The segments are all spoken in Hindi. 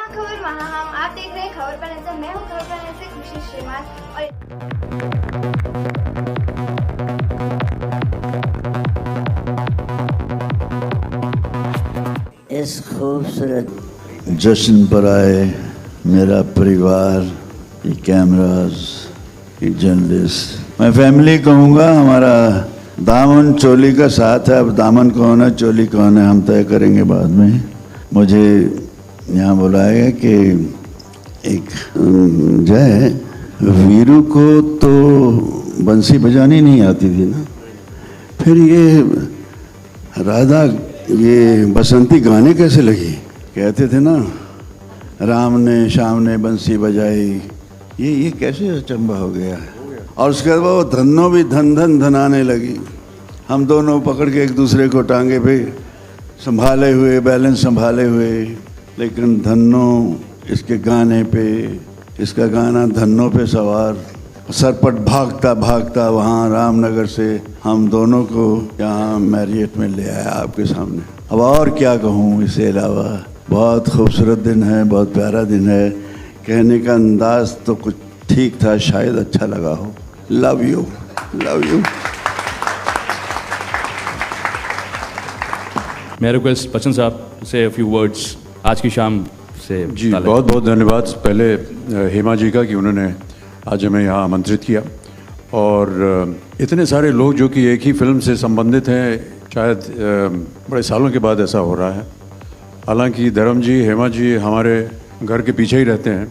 खबर वहाँ हम, आप देख रहे हैं खबर पर नजर। मैं हूँ खबर पर नजर से खुशी श्रीमान और इस खूबसूरत जश्न पर आए मेरा परिवार, ये कैमरास, ये जर्नलिस्ट, मैं फैमिली कहूँगा। हमारा दामन चोली का साथ है, अब दामन कौन है चोली कौन है हम तय करेंगे बाद में। मुझे यहाँ बुलाया कि एक जय वीरू को तो बंसी बजानी नहीं आती थी ना, फिर ये राधा ये बसंती गाने कैसे लगी। कहते थे ना राम ने शाम ने बंसी बजाई, ये कैसे अचंबा हो गया है। और उसके बाद वो धन्नो भी धन धन धनाने लगी। हम दोनों पकड़ के एक दूसरे को टांगे पे संभाले हुए, बैलेंस संभाले हुए, लेकिन धन्नो इसके गाने पे, इसका गाना धन्नो पे सवार सरपट भागता भागता वहाँ रामनगर से हम दोनों को यहाँ मैरियट में ले आया आपके सामने। अब और क्या कहूँ इससे अलावा। बहुत खूबसूरत दिन है, बहुत प्यारा दिन है। कहने का अंदाज तो कुछ ठीक था, शायद अच्छा लगा हो। Love you, love you. मैं रिक्वेस्ट बच्चन साहब से अ फ्यू वर्ड्स आज की शाम से। जी बहुत बहुत धन्यवाद पहले हेमा जी का कि उन्होंने आज हमें यहाँ आमंत्रित किया, और इतने सारे लोग जो कि एक ही फिल्म से संबंधित हैं, शायद बड़े सालों के बाद ऐसा हो रहा है। हालांकि धर्म जी, हेमा जी हमारे घर के पीछे ही रहते हैं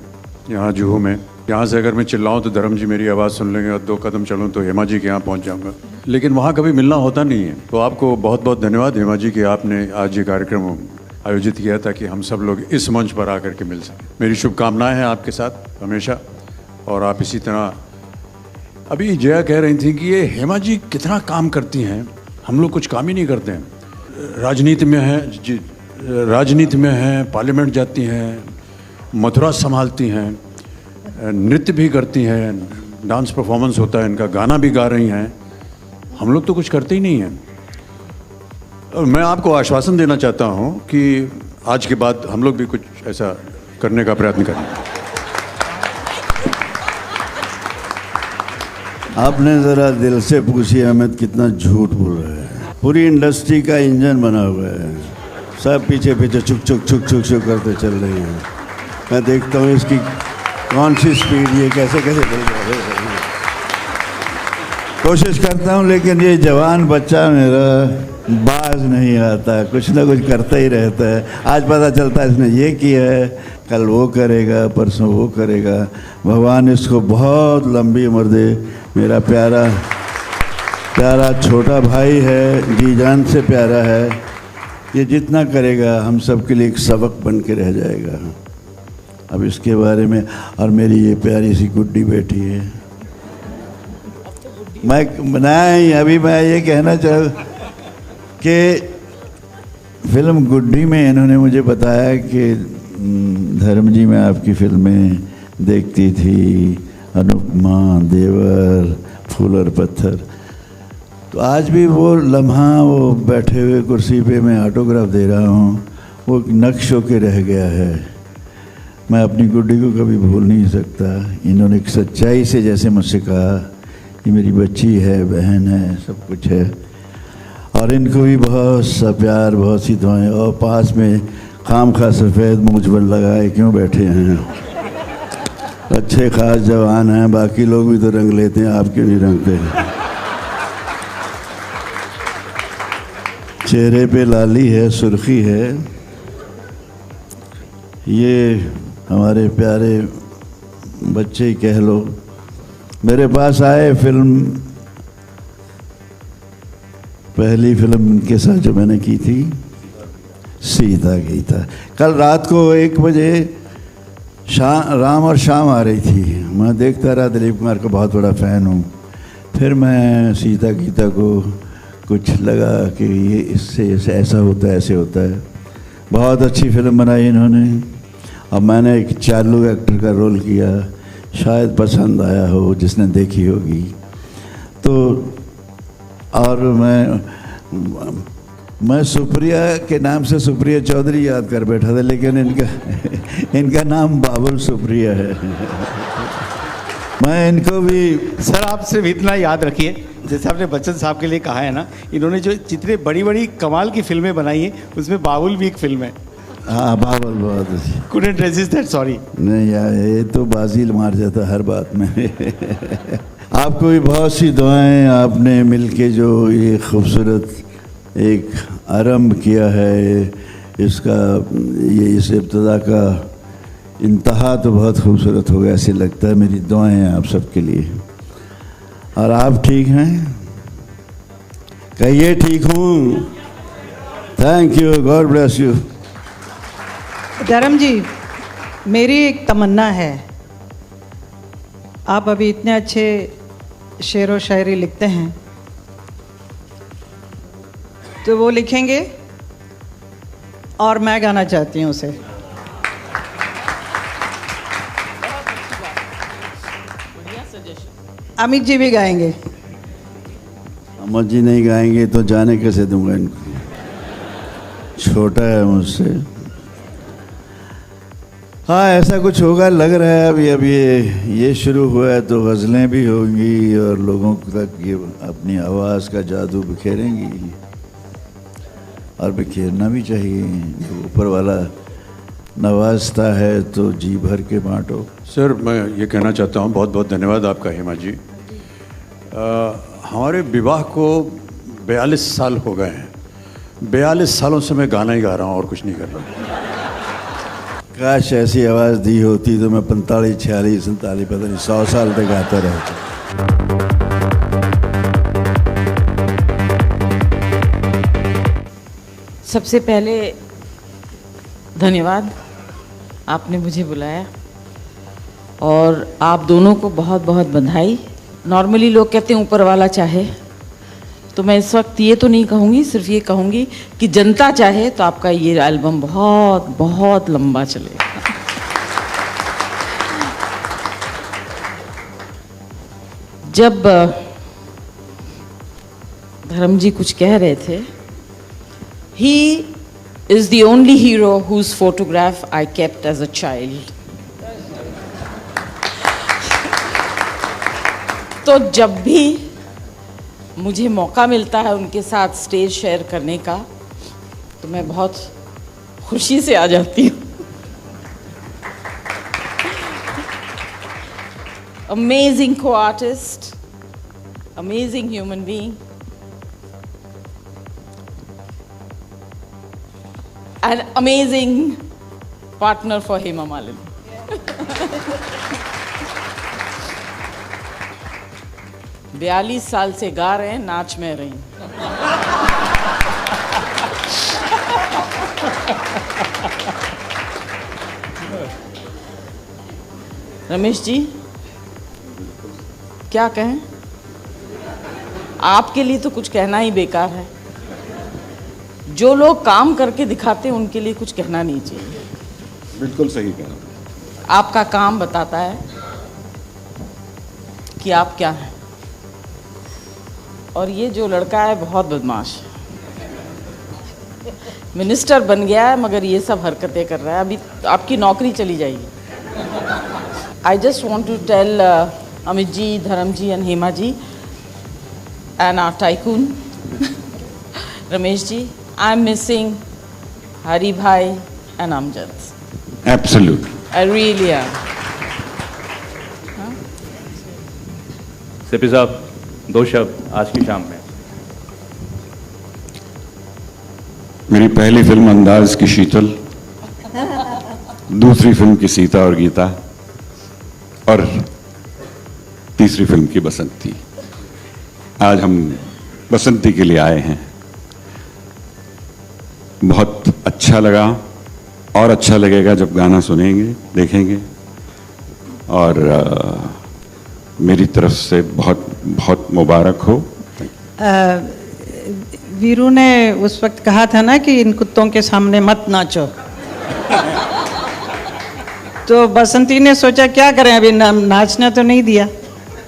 यहाँ जुहू में। यहाँ से अगर मैं चिल्लाऊँ तो धर्म जी मेरी आवाज़ सुन लेंगे, और 2 कदम चलूँ तो हेमा जी के यहाँ पहुँच जाऊँगा, लेकिन वहाँ कभी मिलना होता नहीं है। तो आपको बहुत बहुत धन्यवाद हेमा जी कि आपने आज ये कार्यक्रम आयोजित किया ताकि हम सब लोग इस मंच पर आकर के मिल सकें। मेरी शुभकामनाएं हैं आपके साथ हमेशा, और आप इसी तरह। अभी जया कह रही थी कि ये हेमा जी कितना काम करती हैं, हम लोग कुछ काम ही नहीं करते हैं। राजनीति में हैं जी, राजनीति में हैं, पार्लियामेंट जाती हैं, मथुरा संभालती हैं, नृत्य भी करती हैं, डांस परफॉर्मेंस होता है इनका, गाना भी गा रही हैं। हम लोग तो कुछ करते ही नहीं हैं। और मैं आपको आश्वासन देना चाहता हूं कि आज के बाद हम लोग भी कुछ ऐसा करने का प्रयत्न करेंगे। आपने ज़रा दिल से पूछिए अमित कितना झूठ बोल रहा है। पूरी इंडस्ट्री का इंजन बना हुआ है, सब पीछे पीछे छुक छुक छुक छुक छुक करते चल रही हैं। मैं देखता हूँ इसकी कौन सी स्पीड, ये कैसे कैसे चल रहा है। कोशिश करता हूँ, लेकिन ये जवान बच्चा मेरा बाज नहीं आता, कुछ ना कुछ करता ही रहता है। आज पता चलता है इसने ये किया है, कल वो करेगा, परसों वो करेगा। भगवान इसको बहुत लंबी उम्र दे। मेरा प्यारा प्यारा छोटा भाई है, जी जान से प्यारा है। ये जितना करेगा हम सब के लिए एक सबक बन के रह जाएगा। अब इसके बारे में, और मेरी ये प्यारी सी गुड्डी बेटी है। नहीं, अभी मैं ये कहना चाहूँ कि फिल्म गुड्डी में इन्होंने मुझे बताया कि धर्म जी मैं आपकी फिल्में देखती थी, अनुपमा, देवर, फूल और पत्थर। तो आज भी वो लम्हा, वो बैठे हुए कुर्सी पे मैं ऑटोग्राफ दे रहा हूँ, वो नक्श होके रह गया है। मैं अपनी गुड्डी को कभी भूल नहीं सकता। इन्होंने एक सच्चाई से जैसे मुझसे कहा, ये मेरी बच्ची है, बहन है, सब कुछ है। और इनको भी बहुत सा प्यार, बहुत सी दुआएं। और पास में खाम खा सफ़ेद मुझ पर लगाए क्यों बैठे हैं। अच्छे खास जवान हैं, बाकी लोग भी तो रंग लेते हैं, आप क्यों नहीं रंगते। चेहरे पे लाली है, सुर्खी है। ये हमारे प्यारे बच्चे ही कह लो, मेरे पास आए। फिल्म, पहली फिल्म इनके साथ जो मैंने की थी सीता गीता, कल रात को 1 बजे राम और शाम आ रही थी। मैं देखता रहा, दिलीप कुमार का बहुत बड़ा फ़ैन हूँ। फिर मैं सीता गीता को कुछ लगा कि ये इससे ऐसा होता है, ऐसे होता है। बहुत अच्छी फिल्म बनाई इन्होंने। अब मैंने एक चालू एक्टर का रोल किया, शायद पसंद आया हो जिसने देखी होगी। तो और मैं सुप्रिया के नाम से सुप्रिया चौधरी याद कर बैठा था, लेकिन इनका नाम बाबुल सुप्रिया है। मैं इनको भी सर आप सिर्फ इतना याद रखिए, जैसे आपने बच्चन साहब के लिए कहा है ना, इन्होंने जो जितने बड़ी बड़ी कमाल की फिल्में बनाई हैं उसमें बाबुल भी एक फिल्म है। हाँ, बाबुल बहुत अच्छी। Couldn't resist that, sorry। नहीं यार, ये तो बाजी मार जाता हर बात में। आपको भी बहुत सी दुआएं, आपने मिलके जो ये खूबसूरत एक आरंभ किया है, इसका ये इस इब्तिदा का इंतहा तो बहुत खूबसूरत होगा ऐसे लगता है। मेरी दुआएं हैं आप सबके लिए। और आप ठीक हैं? कहिए ठीक हूँ। Thank you, God bless you. धर्म जी, मेरी एक तमन्ना है, आप अभी इतने अच्छे शेर व शायरी लिखते हैं, तो वो लिखेंगे और मैं गाना चाहती हूँ उसे। अमित जी भी गाएंगे। अमित जी नहीं गाएंगे तो जाने कैसे दूंगा इनको, छोटा है मुझसे। हाँ, ऐसा कुछ होगा लग रहा है। अब ये शुरू हुआ है तो गज़लें भी होंगी और लोगों तक ये अपनी आवाज़ का जादू बिखेरेंगी, और बिखेरना भी चाहिए। ऊपर वाला नवाजता है तो जी भर के बांटो। सर मैं ये कहना चाहता हूँ, बहुत बहुत धन्यवाद आपका हेमा जी। हमारे विवाह को 42 साल हो गए हैं। 42 सालों से मैं गाना ही गा रहा हूँ और कुछ नहीं कर रहा। काश ऐसी आवाज़ दी होती तो मैं 45, 46, 47 पता नहीं 100 साल तक गाता रहता। सबसे पहले धन्यवाद, आपने मुझे बुलाया, और आप दोनों को बहुत बहुत बधाई। नॉर्मली लोग कहते हैं ऊपर वाला चाहे, तो मैं इस वक्त ये तो नहीं कहूँगी, सिर्फ ये कहूँगी कि जनता चाहे तो आपका ये एल्बम बहुत बहुत लंबा चलेगा। जब धर्म जी कुछ कह रहे थे, he is the only hero whose photograph I kept as a child. तो जब भी मुझे मौका मिलता है उनके साथ स्टेज शेयर करने का, तो मैं बहुत खुशी से आ जाती हूँ। Amazing co-artist, amazing human being, an amazing partner for Hema Malini. बयालीस साल से गा रहे हैं, नाच में रही। रमेश जी क्या कहें, आपके लिए तो कुछ कहना ही बेकार है। जो लोग काम करके दिखाते हैं उनके लिए कुछ कहना नहीं चाहिए। बिल्कुल सही कह रहा हूँ। आपका काम बताता है कि आप क्या हैं। और ये जो लड़का है बहुत बदमाश है, मिनिस्टर बन गया है मगर ये सब हरकतें कर रहा है। अभी आपकी नौकरी चली जाएगी। I just want to tell Amit ji, Dharam ji and Hema ji and our tycoon Ramesh ji, I am missing Hari भाई and Amjad. Absolute, I really am. Sippy साहब, 2 शब्द आज की शाम में। मेरी पहली फिल्म अंदाज की शीतल, दूसरी फिल्म की सीता और गीता, और तीसरी फिल्म की बसंती। आज हम बसंती के लिए आए हैं। बहुत अच्छा लगा और अच्छा लगेगा जब गाना सुनेंगे, देखेंगे। और मेरी तरफ से बहुत बहुत मुबारक हो। वीरू ने उस वक्त कहा था ना कि इन कुत्तों के सामने मत नाचो। तो बसंती ने सोचा क्या करें, अभी नाचना तो नहीं दिया।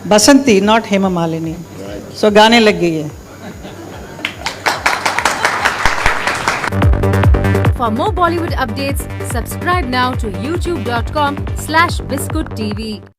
बसंती, नॉट हेमा मालिनी। सो गाने लग गई है। For more Bollywood updates, subscribe now to youtube.com/biscuittv.